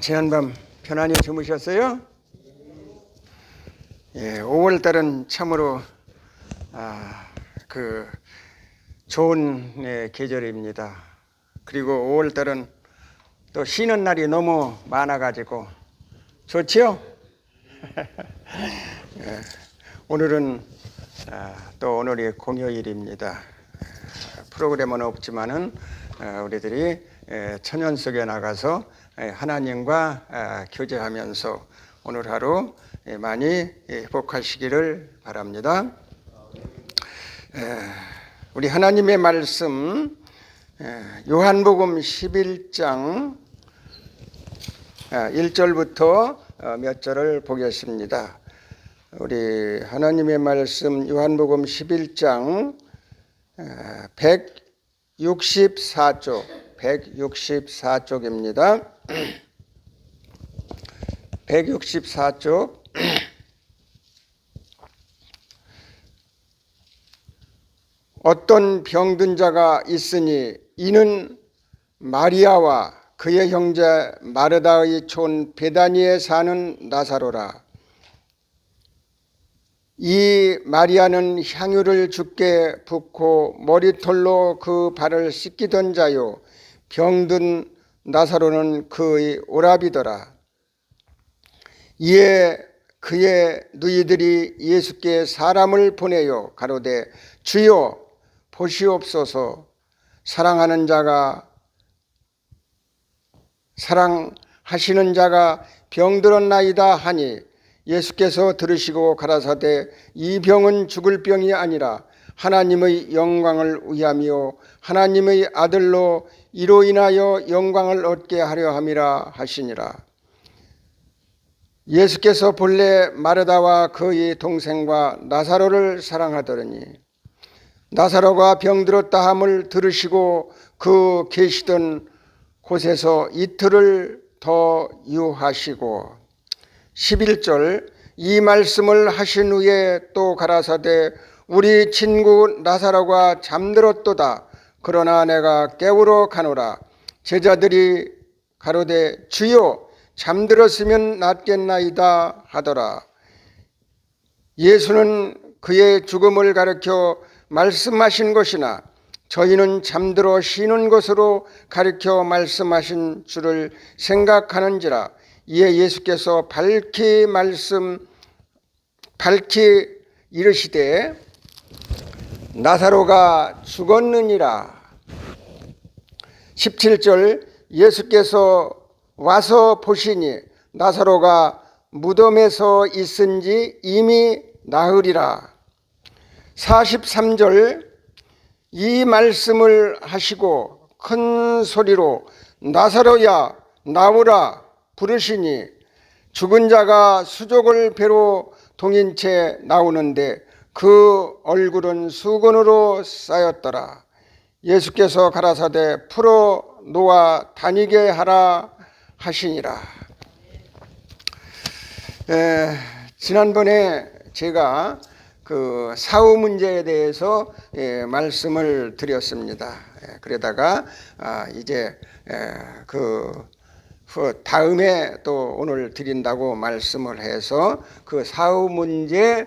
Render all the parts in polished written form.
지난밤 편안히 주무셨어요? 5월달은 참으로 좋은 계절입니다. 그리고 5월달은 또 쉬는 날이 너무 많아가지고 좋지요? 오늘은 또 오늘이 공휴일입니다. 프로그램은 없지만은 우리들이 천연 속에 나가서 하나님과 교제하면서 오늘 하루 많이 회복하시기를 바랍니다. 우리 하나님의 말씀 요한복음 11장 1절부터 몇 절을 보겠습니다. 우리 하나님의 말씀 요한복음 11장 164쪽입니다. 164쪽. 어떤 병든 자가 있으니 이는 마리아와 그의 형제 마르다의 촌 베다니에 사는 나사로라. 이 마리아는 향유를 주께 붓고 머리털로 그 발을 씻기던 자요, 병든 나사로는 그의 오라비더라. 이에 그의 누이들이 예수께 사람을 보내요 가로되 주여 보시옵소서, 사랑하시는 자가 병들었나이다 하니 예수께서 들으시고 가라사대 이 병은 죽을 병이 아니라 하나님의 영광을 위함이요 하나님의 아들로 이로 인하여 영광을 얻게 하려 함이라 하시니라. 예수께서 본래 마르다와 그의 동생과 나사로를 사랑하더니 나사로가 병들었다 함을 들으시고 그 계시던 곳에서 이틀을 더 유하시고 11절 이 말씀을 하신 후에 또 가라사대 우리 친구 나사로가 잠들었도다. 그러나 내가 깨우러 가노라. 제자들이 가로되 주여 잠들었으면 낫겠나이다 하더라. 예수는 그의 죽음을 가리켜 말씀하신 것이나 저희는 잠들어 쉬는 것으로 가리켜 말씀하신 줄을 생각하는지라. 이에 예수께서 밝히 이르시되 나사로가 죽었느니라. 17절 예수께서 와서 보시니 나사로가 무덤에서 있은지 이미 나으리라. 43절 이 말씀을 하시고 큰 소리로 나사로야 나오라 부르시니 죽은 자가 수족을 배로 동인 채 나오는데 그 얼굴은 수건으로 쌓였더라. 예수께서 가라사대 풀어 놓아 다니게 하라 하시니라. 지난번에 제가 그 사후 문제에 대해서 말씀을 드렸습니다. 그러다가 이제 그 다음에 또 오늘 드린다고 말씀을 해서 그 사후 문제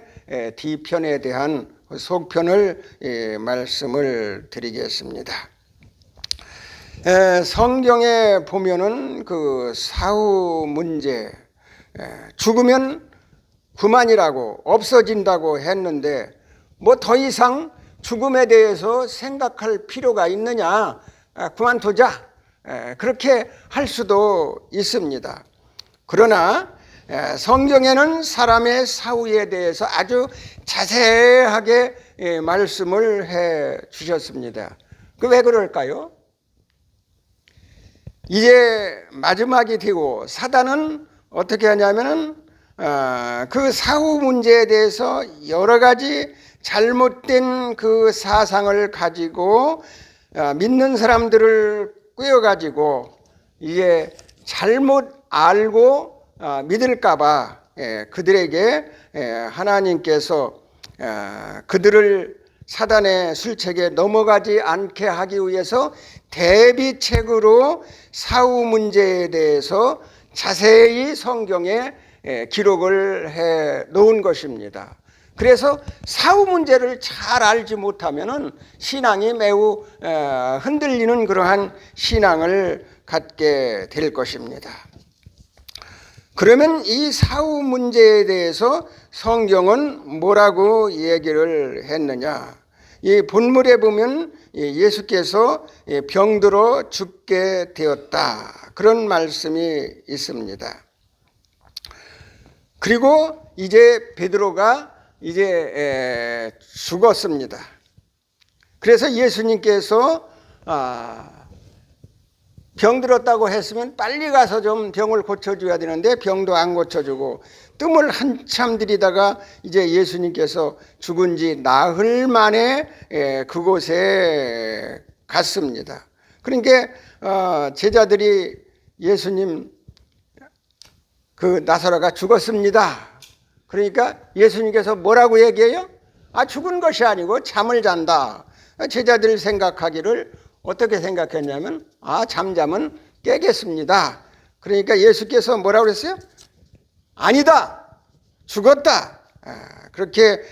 뒤편에 대한 속편을 말씀을 드리겠습니다. 성경에 보면은 그 사후 문제 죽으면 그만이라고 없어진다고 했는데 뭐 더 이상 죽음에 대해서 생각할 필요가 있느냐, 그만두자, 그렇게 할 수도 있습니다. 그러나 성경에는 사람의 사후에 대해서 아주 자세하게 말씀을 해 주셨습니다. 그 왜 그럴까요? 이제 마지막이 되고 사단은 어떻게 하냐면은 그 사후 문제에 대해서 여러 가지 잘못된 그 사상을 가지고 믿는 사람들을 꿰어가지고 이게 잘못 알고 믿을까봐 그들에게 하나님께서 그들을 사단의 술책에 넘어가지 않게 하기 위해서 대비책으로 사후 문제에 대해서 자세히 성경에 기록을 해 놓은 것입니다. 그래서 사후 문제를 잘 알지 못하면은 신앙이 매우 흔들리는 그러한 신앙을 갖게 될 것입니다. 그러면 이 사후 문제에 대해서 성경은 뭐라고 얘기를 했느냐? 이 본문에 보면 예수께서 병들어 죽게 되었다, 그런 말씀이 있습니다. 그리고 이제 베드로가 이제 죽었습니다. 그래서 예수님께서 병들었다고 했으면 빨리 가서 좀 병을 고쳐줘야 되는데 병도 안 고쳐주고 뜸을 한참 들이다가 이제 예수님께서 죽은 지 나흘 만에 그곳에 갔습니다. 그러니까 제자들이 예수님, 그 나사로가 죽었습니다. 그러니까 예수님께서 뭐라고 얘기해요? 죽은 것이 아니고 잠을 잔다. 제자들 생각하기를 어떻게 생각했냐면 잠자면 깨겠습니다. 그러니까 예수께서 뭐라고 그랬어요? 아니다, 죽었다, 그렇게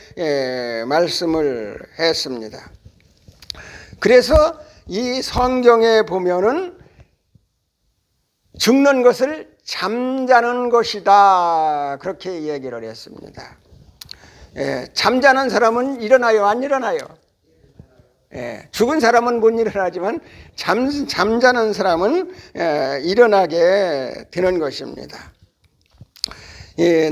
말씀을 했습니다. 그래서 이 성경에 보면은 죽는 것을 잠자는 것이다, 그렇게 얘기를 했습니다. 잠자는 사람은 일어나요, 안 일어나요? 죽은 사람은 못 일어나지만 잠자는 사람은 일어나게 되는 것입니다.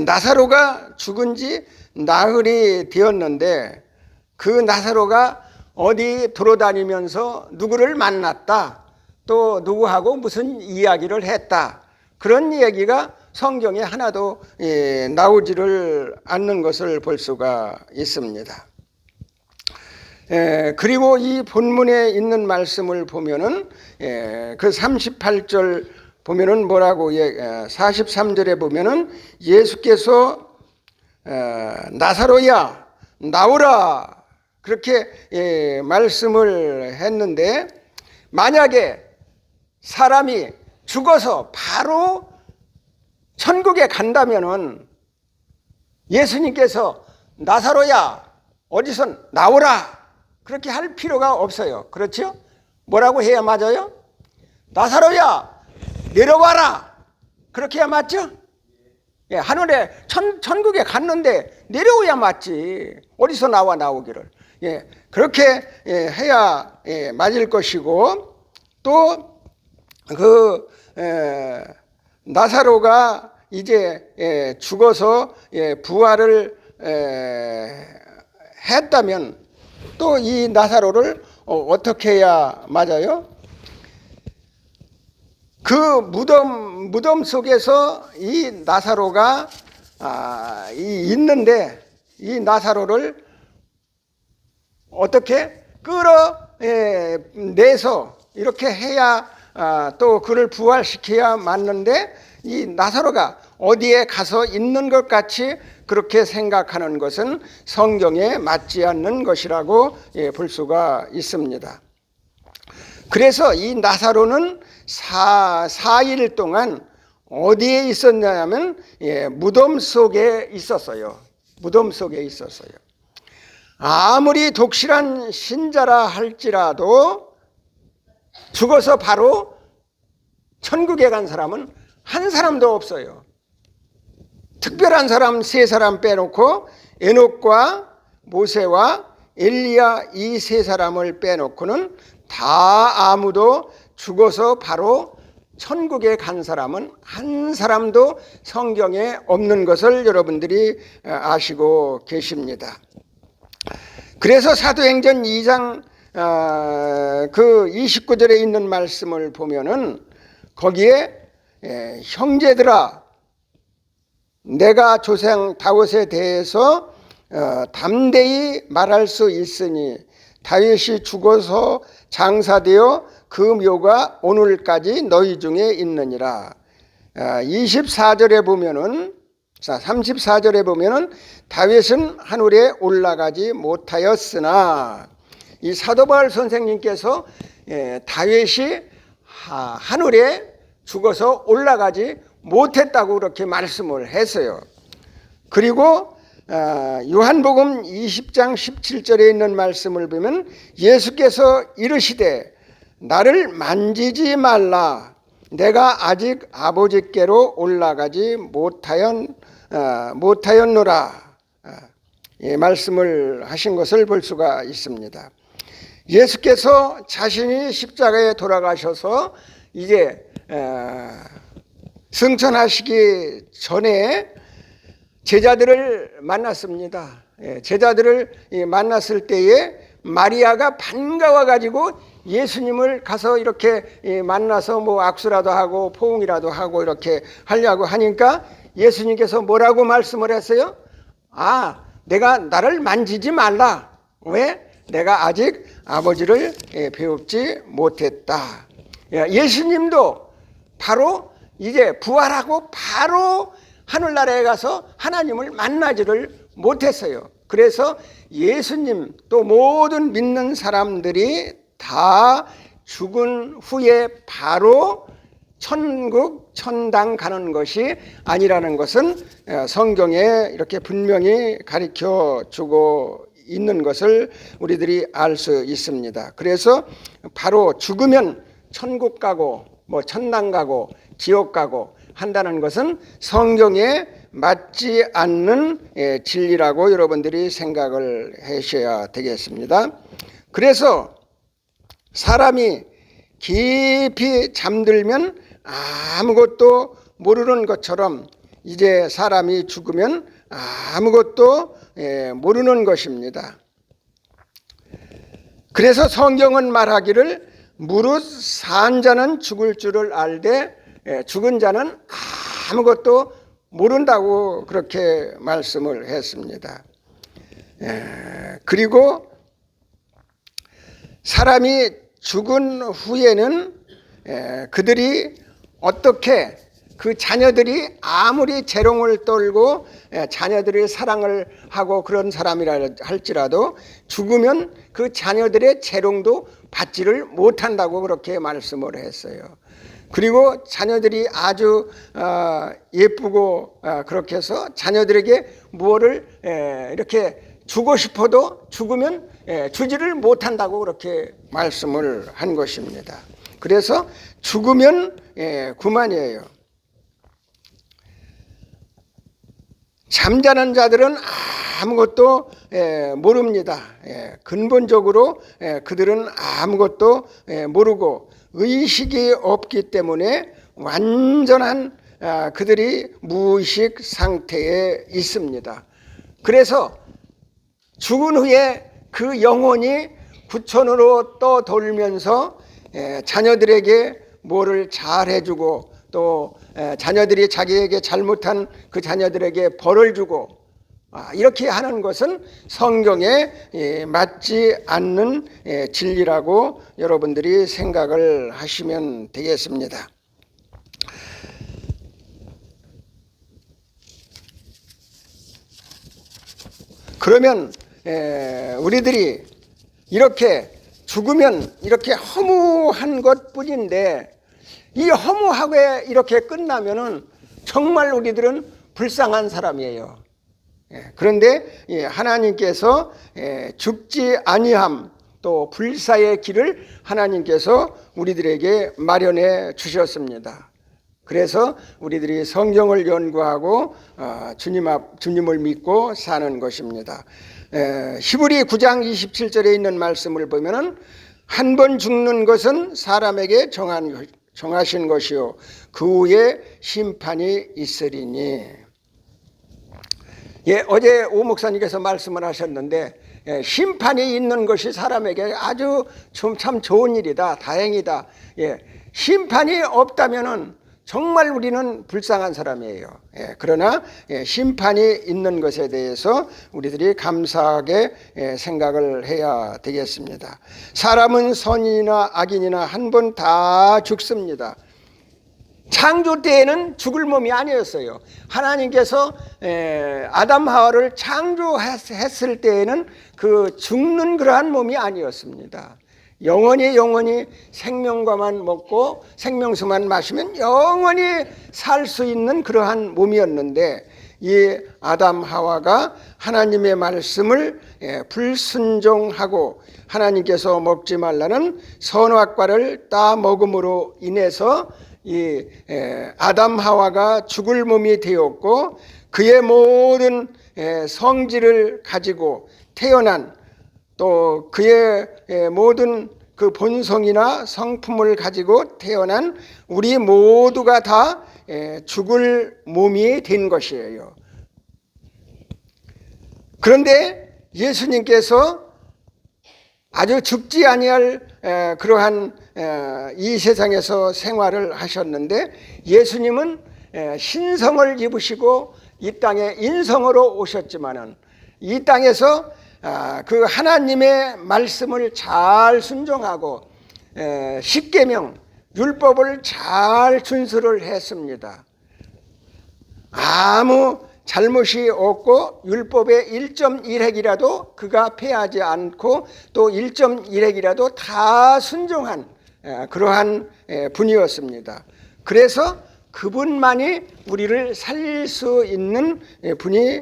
나사로가 죽은 지 나흘이 되었는데 그 나사로가 어디 돌아다니면서 누구를 만났다, 또 누구하고 무슨 이야기를 했다, 그런 얘기가 성경에 하나도 나오지를 않는 것을 볼 수가 있습니다. 그리고 이 본문에 있는 말씀을 보면은 그 38절 보면은 뭐라고 43절에 보면은 예수께서 나사로야 나오라, 그렇게 말씀을 했는데, 만약에 사람이 죽어서 바로 천국에 간다면은 예수님께서 나사로야 어디서 나오라 그렇게 할 필요가 없어요. 그렇죠? 뭐라고 해야 맞아요? 나사로야 내려와라, 그렇게 해야 맞죠? 하늘에 천국에 갔는데 내려오야 맞지, 어디서 나오기를. 그렇게 해야 맞을 것이고, 또 그 나사로가 이제 죽어서 부활을 했다면 또 이 나사로를 어떻게 해야 맞아요? 그 무덤 속에서 이 나사로가 있는데 이 나사로를 어떻게 끌어내서 이렇게 해야 또 그를 부활시켜야 맞는데, 이 나사로가 어디에 가서 있는 것 같이 그렇게 생각하는 것은 성경에 맞지 않는 것이라고 볼 수가 있습니다. 그래서 이 나사로는 4일 동안 어디에 있었냐면 무덤 속에 있었어요. 무덤 속에 있었어요. 아무리 독실한 신자라 할지라도 죽어서 바로 천국에 간 사람은 한 사람도 없어요. 특별한 사람 3사람 빼놓고 에녹과 모세와 엘리야 이 3사람을 빼놓고는 다 아무도 죽어서 바로 천국에 간 사람은 한 사람도 성경에 없는 것을 여러분들이 아시고 계십니다. 그래서 사도행전 2장 그 29절에 있는 말씀을 보면은 거기에 형제들아 내가 조상 다윗에 대해서 담대히 말할 수 있으니 다윗이 죽어서 장사되어 그 묘가 오늘까지 너희 중에 있느니라. 24절에 보면은 자, 34절에 보면은 다윗은 하늘에 올라가지 못하였으나, 이 사도 바울 선생님께서 다윗이 하늘에 죽어서 올라가지 못했다고 그렇게 말씀을 했어요. 그리고 요한복음 20장 17절에 있는 말씀을 보면 예수께서 이르시되 나를 만지지 말라, 내가 아직 아버지께로 올라가지 못하였노라, 말씀을 하신 것을 볼 수가 있습니다. 예수께서 자신이 십자가에 돌아가셔서 이제 승천하시기 전에 제자들을 만났습니다. 제자들을 만났을 때에 마리아가 반가워 가지고 예수님을 가서 이렇게 만나서 뭐 악수라도 하고 포옹이라도 하고 이렇게 하려고 하니까 예수님께서 뭐라고 말씀을 했어요? 내가 나를 만지지 말라. 왜? 내가 아직 아버지를 배웁지 못했다. 예수님도 바로 이제 부활하고 바로 하늘나라에 가서 하나님을 만나지를 못했어요. 그래서 예수님 또 모든 믿는 사람들이 다 죽은 후에 바로 천국, 천당 가는 것이 아니라는 것은 성경에 이렇게 분명히 가르쳐 주고 있는 것을 우리들이 알 수 있습니다. 그래서 바로 죽으면 천국 가고 뭐 천당 가고 지옥 가고 한다는 것은 성경에 맞지 않는 진리라고 여러분들이 생각을 하셔야 되겠습니다. 그래서 사람이 깊이 잠들면 아무것도 모르는 것처럼 이제 사람이 죽으면 아무것도 모르는 것입니다. 그래서 성경은 말하기를 무릇 산 자는 죽을 줄을 알되 죽은 자는 아무것도 모른다고 그렇게 말씀을 했습니다. 그리고 사람이 죽은 후에는 그들이 어떻게 그 자녀들이 아무리 재롱을 떨고 자녀들의 사랑을 하고 그런 사람이라 할지라도 죽으면 그 자녀들의 재롱도 받지를 못한다고 그렇게 말씀을 했어요. 그리고 자녀들이 아주 예쁘고 그렇게 해서 자녀들에게 무엇을 이렇게 주고 싶어도 죽으면 주지를 못한다고 그렇게 말씀을 한 것입니다. 그래서 죽으면 그만이에요. 잠자는 자들은 아무것도 모릅니다. 근본적으로 그들은 아무것도 모르고 의식이 없기 때문에 완전한 그들이 무의식 상태에 있습니다. 그래서 죽은 후에 그 영혼이 구천으로 떠돌면서 자녀들에게 뭐를 잘해주고 또 자녀들이 자기에게 잘못한 그 자녀들에게 벌을 주고 이렇게 하는 것은 성경에 맞지 않는 진리라고 여러분들이 생각을 하시면 되겠습니다. 그러면 우리들이 이렇게 죽으면 이렇게 허무한 것뿐인데 이 허무하게 이렇게 끝나면은 정말 우리들은 불쌍한 사람이에요. 그런데 하나님께서 죽지 아니함 또 불사의 길을 하나님께서 우리들에게 마련해 주셨습니다. 그래서 우리들이 성경을 연구하고 주님을 믿고 사는 것입니다. 히브리 9장 27절에 있는 말씀을 보면은 한 번 죽는 것은 사람에게 정하신 것이요 그 후에 심판이 있으리니. 어제 오 목사님께서 말씀을 하셨는데 심판이 있는 것이 사람에게 아주 참 좋은 일이다, 다행이다. 심판이 없다면은 정말 우리는 불쌍한 사람이에요. 그러나 심판이 있는 것에 대해서 우리들이 감사하게 생각을 해야 되겠습니다. 사람은 선인이나 악인이나 한 번 다 죽습니다. 창조 때에는 죽을 몸이 아니었어요. 하나님께서 아담 하와를 창조했을 때에는 그 죽는 그러한 몸이 아니었습니다. 영원히 생명과만 먹고 생명수만 마시면 영원히 살 수 있는 그러한 몸이었는데, 이 아담 하와가 하나님의 말씀을 불순종하고 하나님께서 먹지 말라는 선악과를 따 먹음으로 인해서 이 아담 하와가 죽을 몸이 되었고, 그의 모든 성질을 가지고 태어난, 또 그의 모든 그 본성이나 성품을 가지고 태어난 우리 모두가 다 죽을 몸이 된 것이에요. 그런데 예수님께서 아주 죽지 아니할 그러한 이 세상에서 생활을 하셨는데, 예수님은 신성을 입으시고 이 땅에 인성으로 오셨지만은 이 땅에서 그 하나님의 말씀을 잘 순종하고 십계명 율법을 잘 준수를 했습니다. 아무 잘못이 없고 율법의 1.1핵이라도 그가 폐하지 않고 또 1.1핵이라도 다 순종한 그러한 분이었습니다. 그래서 그분만이 우리를 살릴 수 있는 분이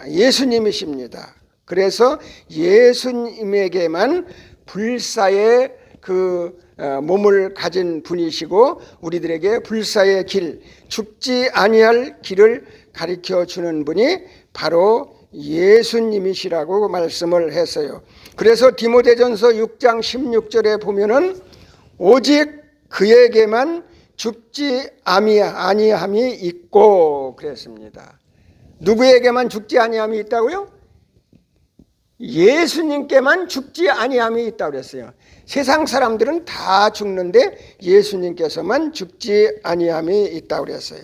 예수님이십니다. 그래서 예수님에게만 불사의 그 몸을 가진 분이시고 우리들에게 불사의 길, 죽지 아니할 길을 가르쳐 주는 분이 바로 예수님이시라고 말씀을 했어요. 그래서 디모데전서 6장 16절에 보면은 오직 그에게만 죽지 아니함이 있고 그랬습니다. 누구에게만 죽지 아니함이 있다고요? 예수님께만 죽지 아니함이 있다고 그랬어요. 세상 사람들은 다 죽는데 예수님께서만 죽지 아니함이 있다고 그랬어요.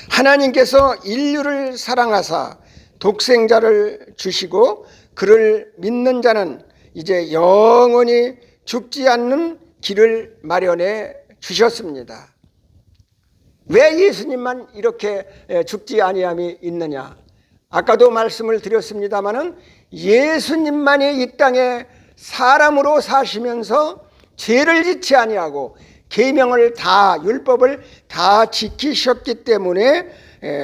하나님께서 인류를 사랑하사 독생자를 주시고 그를 믿는 자는 이제 영원히 죽지 않는 길을 마련해 주셨습니다. 왜 예수님만 이렇게 죽지 아니함이 있느냐? 아까도 말씀을 드렸습니다마는 예수님만이 이 땅에 사람으로 사시면서 죄를 짓지 아니하고 계명을 다, 율법을 다 지키셨기 때문에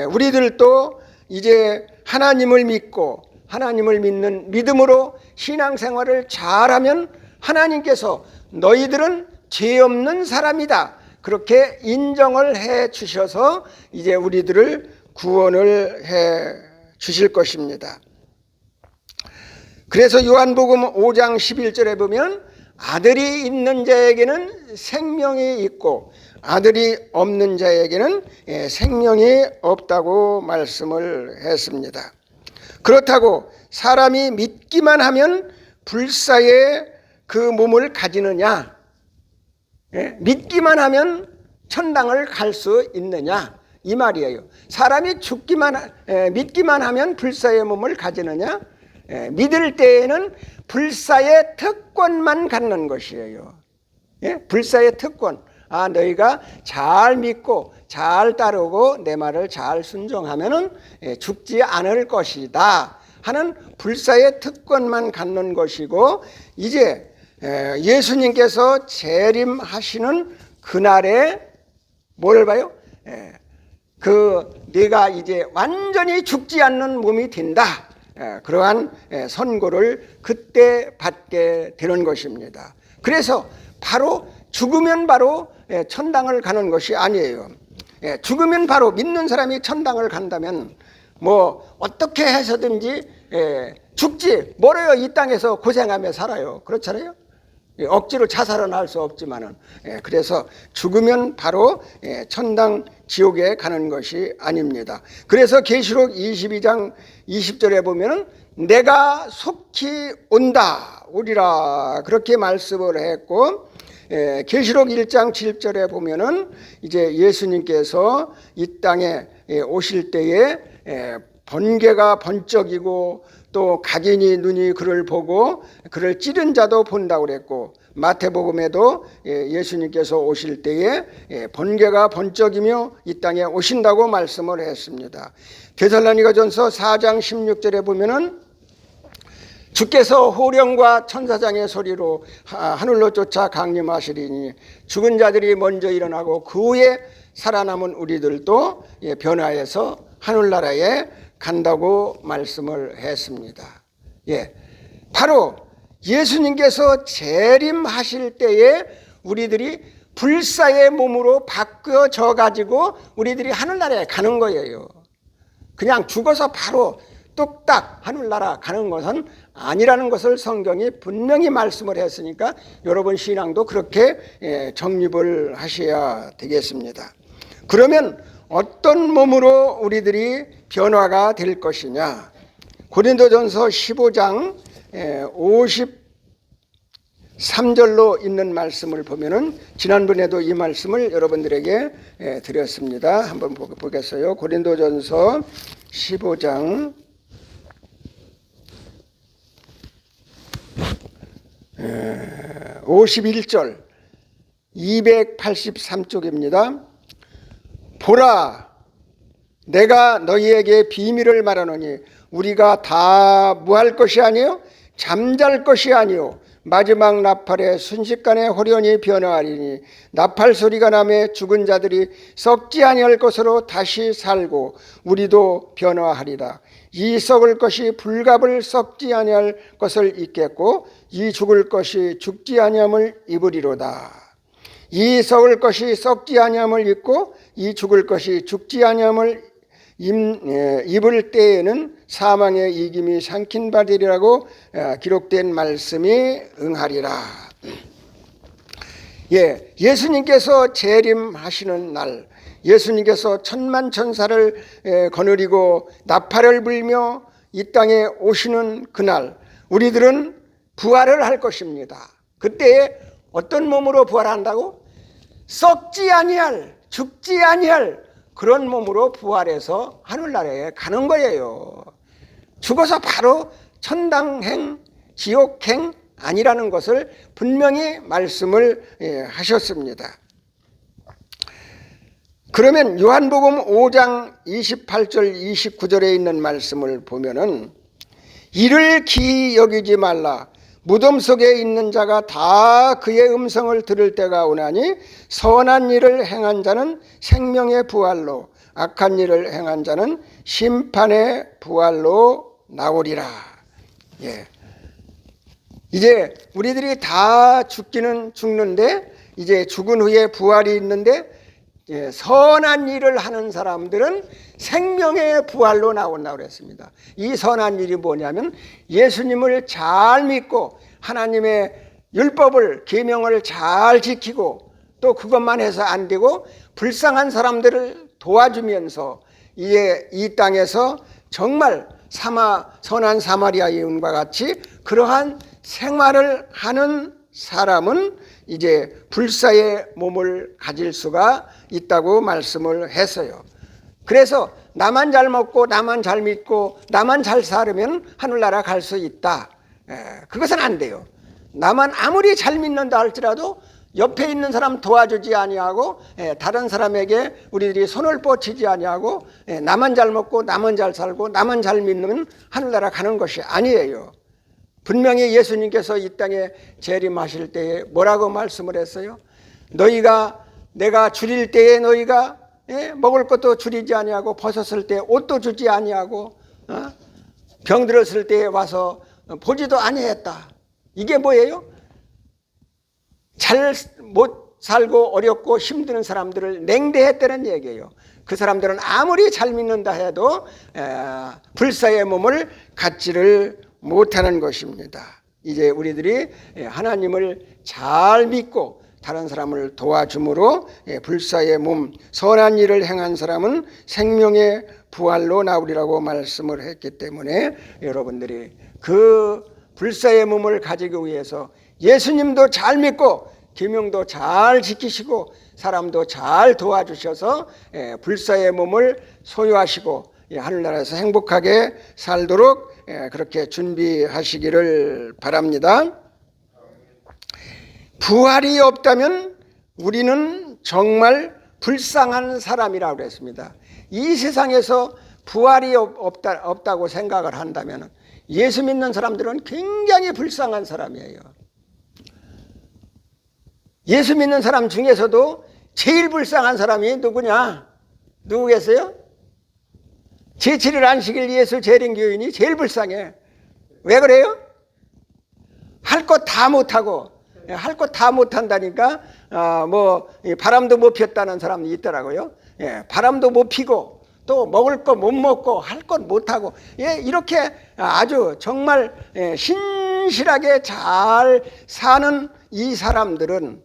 우리들도 이제 하나님을 믿고 하나님을 믿는 믿음으로 신앙생활을 잘하면 하나님께서 너희들은 죄 없는 사람이다, 그렇게 인정을 해 주셔서 이제 우리들을 구원을 해 주실 것입니다. 그래서 요한복음 5장 11절에 보면 아들이 있는 자에게는 생명이 있고 아들이 없는 자에게는 생명이 없다고 말씀을 했습니다. 그렇다고 사람이 믿기만 하면 불사의 그 몸을 가지느냐? 믿기만 하면 천당을 갈 수 있느냐? 이 말이에요. 사람이 믿기만 하면 불사의 몸을 가지느냐? 믿을 때에는 불사의 특권만 갖는 것이에요. 불사의 특권. 너희가 잘 믿고 잘 따르고 내 말을 잘 순종하면은 죽지 않을 것이다 하는 불사의 특권만 갖는 것이고, 이제 예수님께서 재림하시는 그날에 뭐를 봐요? 내가 이제 완전히 죽지 않는 몸이 된다, 그러한 선고를 그때 받게 되는 것입니다. 그래서 바로 죽으면 바로 천당을 가는 것이 아니에요. 죽으면 바로 믿는 사람이 천당을 간다면 뭐 어떻게 해서든지 죽지 멀어요. 이 땅에서 고생하며 살아요. 그렇잖아요. 억지로 자살은 할 수 없지만은 그래서 죽으면 바로 천당 지옥에 가는 것이 아닙니다. 그래서 계시록 22장 20절에 보면은 내가 속히 온다 오리라 그렇게 말씀을 했고, 계시록 1장 7절에 보면은 이제 예수님께서 이 땅에 오실 때에 번개가 번쩍이고 또 각인이 눈이 그를 보고 그를 찌른 자도 본다고 그랬고, 마태복음에도 예수님께서 오실 때에 번개가 번쩍이며 이 땅에 오신다고 말씀을 했습니다. 데살로니가전서 4장 16절에 보면은 주께서 호령과 천사장의 소리로 하늘로 쫓아 강림하시리니 죽은 자들이 먼저 일어나고 그 후에 살아남은 우리들도 변화해서 하늘나라에 간다고 말씀을 했습니다. 바로 예수님께서 재림하실 때에 우리들이 불사의 몸으로 바뀌어져 가지고 우리들이 하늘나라에 가는 거예요. 그냥 죽어서 바로 뚝딱 하늘나라 가는 것은 아니라는 것을 성경이 분명히 말씀을 했으니까 여러분 신앙도 그렇게 정립을 하셔야 되겠습니다. 그러면 어떤 몸으로 우리들이 변화가 될 것이냐? 고린도전서 15장 53절로 있는 말씀을 보면은 지난번에도 이 말씀을 여러분들에게 드렸습니다. 한번 보겠어요. 고린도전서 15장 51절 283쪽입니다. 보라, 내가 너희에게 비밀을 말하노니 우리가 다 무할 것이 아니요 잠잘 것이 아니요 마지막 나팔에 순식간에 호련히 변화하리니 나팔 소리가 나매 죽은 자들이 썩지 아니할 것으로 다시 살고 우리도 변화하리라. 이 썩을 것이 불갑을 썩지 아니할 것을 입겠고 이 죽을 것이 죽지 아니함을 입으리로다. 이 썩을 것이 썩지 아니함을 입고 이 죽을 것이 죽지 아니함을 입을 때에는 사망의 이김이 삼킨 바 되리라고 기록된 말씀이 응하리라. 예수님께서 재림하시는 날, 예수님께서 천만 천사를 거느리고 나팔을 불며 이 땅에 오시는 그날 우리들은 부활을 할 것입니다. 그때에 어떤 몸으로 부활한다고? 썩지 아니할, 죽지 아니할 그런 몸으로 부활해서 하늘나라에 가는 거예요. 죽어서 바로 천당행, 지옥행 아니라는 것을 분명히 말씀을 하셨습니다. 그러면 요한복음 5장 28절 29절에 있는 말씀을 보면은 이를 기이 여기지 말라. 무덤 속에 있는 자가 다 그의 음성을 들을 때가 오나니 선한 일을 행한 자는 생명의 부활로 악한 일을 행한 자는 심판의 부활로 나오리라. 이제 우리들이 다 죽기는 죽는데 이제 죽은 후에 부활이 있는데 선한 일을 하는 사람들은 생명의 부활로 나온다고 그랬습니다. 이 선한 일이 뭐냐면 예수님을 잘 믿고 하나님의 율법을 계명을 잘 지키고 또 그것만 해서 안 되고 불쌍한 사람들을 도와주면서 이제 이 땅에서 정말 선한 사마리아 여인과 같이 그러한 생활을 하는 사람은 이제 불사의 몸을 가질 수가 있다고 말씀을 했어요. 그래서 나만 잘 먹고 나만 잘 믿고 나만 잘 살으면 하늘나라 갈 수 있다. 그것은 안 돼요. 나만 아무리 잘 믿는다 할지라도 옆에 있는 사람 도와주지 아니하고 다른 사람에게 우리들이 손을 뻗치지 아니하고 나만 잘 먹고 나만 잘 살고 나만 잘 믿는 하늘나라 가는 것이 아니에요. 분명히 예수님께서 이 땅에 재림하실 때에 뭐라고 말씀을 했어요? 너희가 내가 줄일 때에 너희가 먹을 것도 줄이지 아니하고 벗었을 때 옷도 주지 아니하고 병들었을 때에 와서 보지도 아니했다. 이게 뭐예요? 잘 못 살고 어렵고 힘드는 사람들을 냉대했다는 얘기예요. 그 사람들은 아무리 잘 믿는다 해도 불사의 몸을 갖지를 못하는 것입니다. 이제 우리들이 하나님을 잘 믿고 다른 사람을 도와줌으로 불사의 몸, 선한 일을 행한 사람은 생명의 부활로 나오리라고 말씀을 했기 때문에 여러분들이 그 불사의 몸을 가지기 위해서 예수님도 잘 믿고 계명도 잘 지키시고 사람도 잘 도와주셔서 불사의 몸을 소유하시고 하늘나라에서 행복하게 살도록 그렇게 준비하시기를 바랍니다. 부활이 없다면 우리는 정말 불쌍한 사람이라고 그랬습니다. 이 세상에서 부활이 없다고 생각을 한다면 예수 믿는 사람들은 굉장히 불쌍한 사람이에요. 예수 믿는 사람 중에서도 제일 불쌍한 사람이 누구냐? 누구겠어요? 제7일 안식일 예수 재림교인이 제일 불쌍해. 왜 그래요? 할 것 다 못하고, 할 것 다 못한다니까 바람도 못 폈다는 사람이 있더라고요. 바람도 못 피고 또 먹을 거 못 먹고 할 것 못하고, 이렇게 아주 정말 신실하게 잘 사는 이 사람들은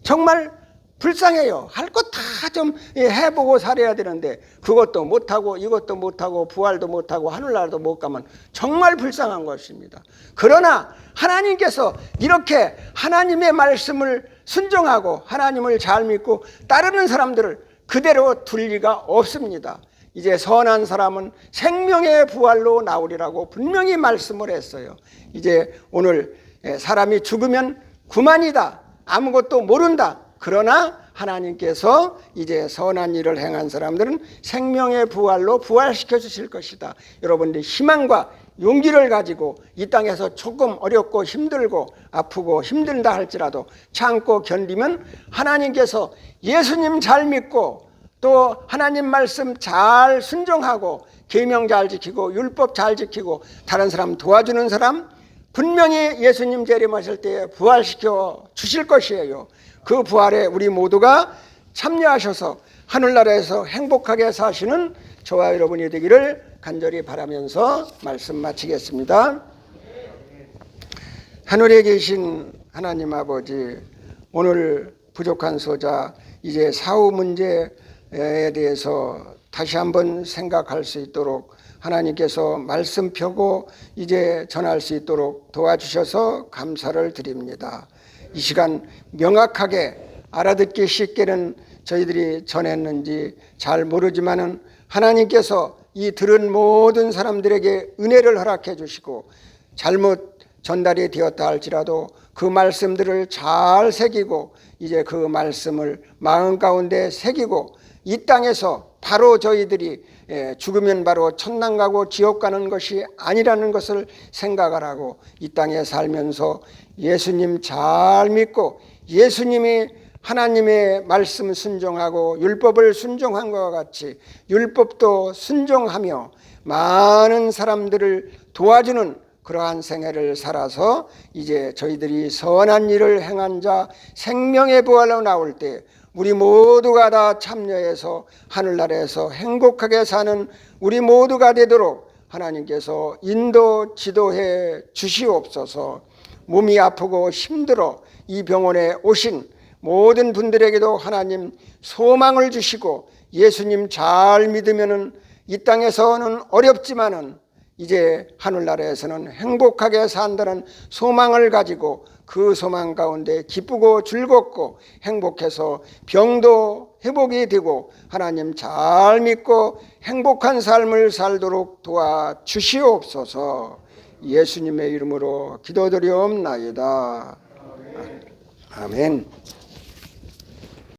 정말 불쌍해요. 할 것 다 좀 해보고 살아야 되는데 그것도 못하고 이것도 못하고 부활도 못하고 하늘나라도 못 가면 정말 불쌍한 것입니다. 그러나 하나님께서 이렇게 하나님의 말씀을 순종하고 하나님을 잘 믿고 따르는 사람들을 그대로 둘 리가 없습니다. 이제 선한 사람은 생명의 부활로 나오리라고 분명히 말씀을 했어요. 이제 오늘 사람이 죽으면 그만이다, 아무것도 모른다. 그러나 하나님께서 이제 선한 일을 행한 사람들은 생명의 부활로 부활시켜 주실 것이다. 여러분들이 희망과 용기를 가지고 이 땅에서 조금 어렵고 힘들고 아프고 힘든다 할지라도 참고 견디면 하나님께서 예수님 잘 믿고 또 하나님 말씀 잘 순종하고 계명 잘 지키고 율법 잘 지키고 다른 사람 도와주는 사람 분명히 예수님 재림하실 때 부활시켜 주실 것이에요. 그 부활에 우리 모두가 참여하셔서 하늘나라에서 행복하게 사시는 저와 여러분이 되기를 간절히 바라면서 말씀 마치겠습니다. 하늘에 계신 하나님 아버지, 오늘 부족한 소자 이제 사후 문제에 대해서 다시 한번 생각할 수 있도록 하나님께서 말씀 펴고 이제 전할 수 있도록 도와주셔서 감사를 드립니다. 이 시간 명확하게 알아듣기 쉽게는 저희들이 전했는지 잘 모르지만은 하나님께서 이 들은 모든 사람들에게 은혜를 허락해 주시고 잘못 전달이 되었다 할지라도 그 말씀들을 잘 새기고 이제 그 말씀을 마음 가운데 새기고 이 땅에서 바로 저희들이 죽으면 바로 천당 가고 지옥 가는 것이 아니라는 것을 생각을 하고 이 땅에 살면서 예수님 잘 믿고 예수님이 하나님의 말씀 순종하고 율법을 순종한 것과 같이 율법도 순종하며 많은 사람들을 도와주는 그러한 생애를 살아서 이제 저희들이 선한 일을 행한 자 생명의 부활로 나올 때 우리 모두가 다 참여해서 하늘나라에서 행복하게 사는 우리 모두가 되도록 하나님께서 인도 지도해 주시옵소서. 몸이 아프고 힘들어 이 병원에 오신 모든 분들에게도 하나님 소망을 주시고 예수님 잘 믿으면은 이 땅에서는 어렵지만은 이제 하늘나라에서는 행복하게 산다는 소망을 가지고 그 소망 가운데 기쁘고 즐겁고 행복해서 병도 회복이 되고 하나님 잘 믿고 행복한 삶을 살도록 도와주시옵소서. 예수님의 이름으로 기도드리옵나이다. 아멘.